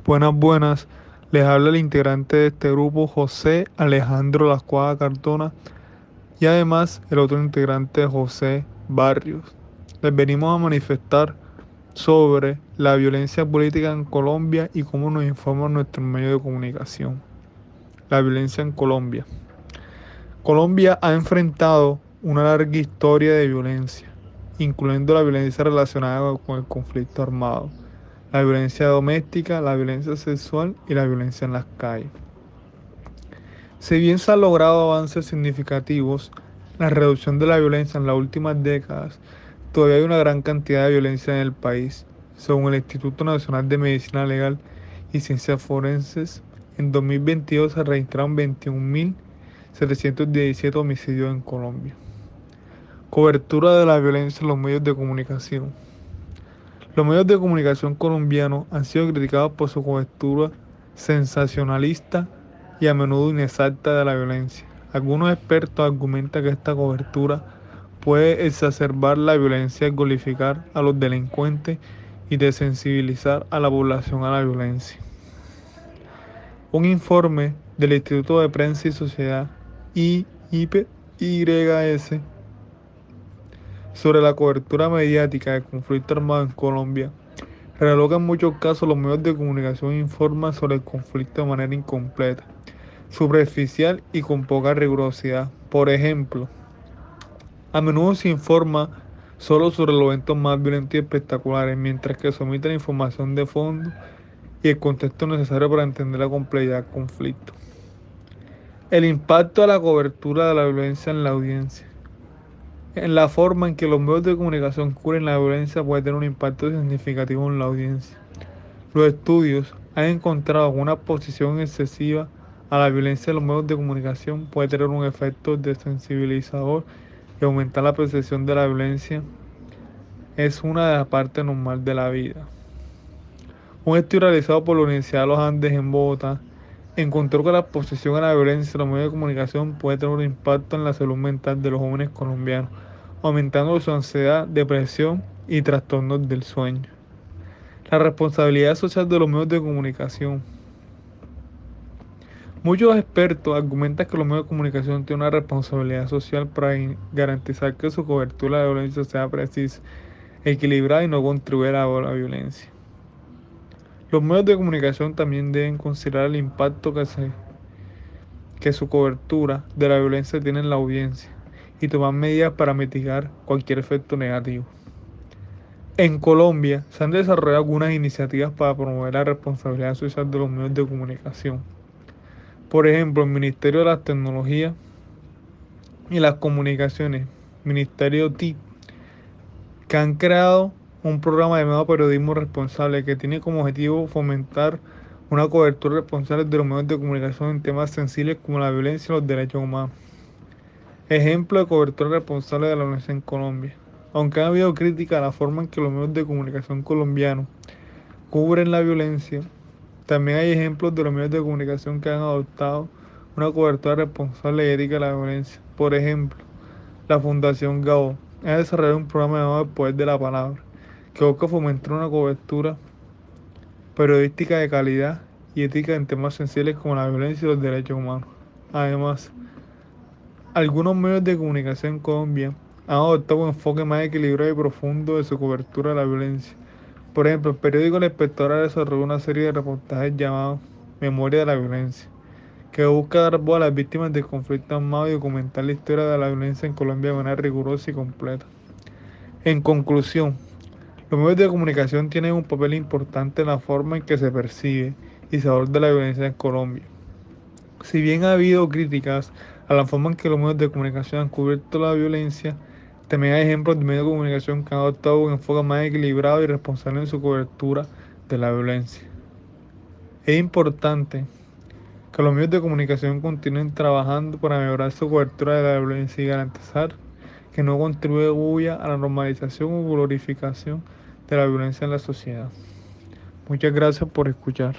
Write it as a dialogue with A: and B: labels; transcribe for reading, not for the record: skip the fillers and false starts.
A: Buenas, buenas. Les habla el integrante de este grupo, José Alejandro Lascuaga Cardona, y además el otro integrante, José Barrios. Les venimos a manifestar sobre la violencia política en Colombia y cómo nos informan nuestros medios de comunicación. La violencia en Colombia. Colombia ha enfrentado una larga historia de violencia, incluyendo la violencia relacionada con el conflicto armado, la violencia doméstica, la violencia sexual y la violencia en las calles. Si bien se han logrado avances significativos en la reducción de la violencia en las últimas décadas, todavía hay una gran cantidad de violencia en el país. Según el Instituto Nacional de Medicina Legal y Ciencias Forenses, en 2022 se registraron 21.717 homicidios en Colombia. Cobertura de la violencia en los medios de comunicación. Los medios de comunicación colombianos han sido criticados por su cobertura sensacionalista y a menudo inexacta de la violencia. Algunos expertos argumentan que esta cobertura puede exacerbar la violencia al glorificar a los delincuentes y desensibilizar a la población a la violencia. Un informe del Instituto de Prensa y Sociedad IPYS sobre la cobertura mediática del conflicto armado en Colombia reveló que en muchos casos los medios de comunicación informan sobre el conflicto de manera incompleta, superficial y con poca rigurosidad. Por ejemplo, a menudo se informa solo sobre los eventos más violentos y espectaculares, mientras que se omite la información de fondo y el contexto necesario para entender la complejidad del conflicto. El impacto de la cobertura de la violencia en la audiencia. En la forma en que los medios de comunicación cubren la violencia puede tener un impacto significativo en la audiencia. Los estudios han encontrado que una exposición excesiva a la violencia de los medios de comunicación puede tener un efecto desensibilizador y aumentar la percepción de la violencia es una de las partes normales de la vida. Un estudio realizado por la Universidad de los Andes en Bogotá encontró que la exposición a la violencia de los medios de comunicación puede tener un impacto en la salud mental de los jóvenes colombianos, aumentando su ansiedad, depresión y trastornos del sueño. La responsabilidad social de los medios de comunicación. Muchos expertos argumentan que los medios de comunicación tienen una responsabilidad social para garantizar que su cobertura de la violencia sea precisa, equilibrada y no contribuya a la violencia. Los medios de comunicación también deben considerar el impacto que su cobertura de la violencia tiene en la audiencia y tomar medidas para mitigar cualquier efecto negativo. En Colombia se han desarrollado algunas iniciativas para promover la responsabilidad social de los medios de comunicación. Por ejemplo, el Ministerio de las Tecnologías y las Comunicaciones, Ministerio TIC, que han creado un programa llamado Periodismo Responsable que tiene como objetivo fomentar una cobertura responsable de los medios de comunicación en temas sensibles como la violencia y los derechos humanos. Ejemplo de cobertura responsable de la violencia en Colombia. Aunque ha habido crítica a la forma en que los medios de comunicación colombianos cubren la violencia, también hay ejemplos de los medios de comunicación que han adoptado una cobertura responsable y ética de la violencia. Por ejemplo, la Fundación Gao ha desarrollado un programa llamado El Poder de la Palabra, que busca fomentar una cobertura periodística de calidad y ética en temas sensibles como la violencia y los derechos humanos. Además, algunos medios de comunicación en Colombia han adoptado un enfoque más equilibrado y profundo de su cobertura de la violencia. Por ejemplo, el periódico El Espectador ha desarrollado una serie de reportajes llamados Memoria de la Violencia, que busca dar voz a las víctimas del conflicto armado y documentar la historia de la violencia en Colombia de manera rigurosa y completa. En conclusión, los medios de comunicación tienen un papel importante en la forma en que se percibe y se aborda la violencia en Colombia. Si bien ha habido críticas a la forma en que los medios de comunicación han cubierto la violencia, también hay ejemplos de medios de comunicación que han adoptado un enfoque más equilibrado y responsable en su cobertura de la violencia. Es importante que los medios de comunicación continúen trabajando para mejorar su cobertura de la violencia y garantizar que no contribuya a la normalización o glorificación de la violencia en la sociedad. Muchas gracias por escuchar.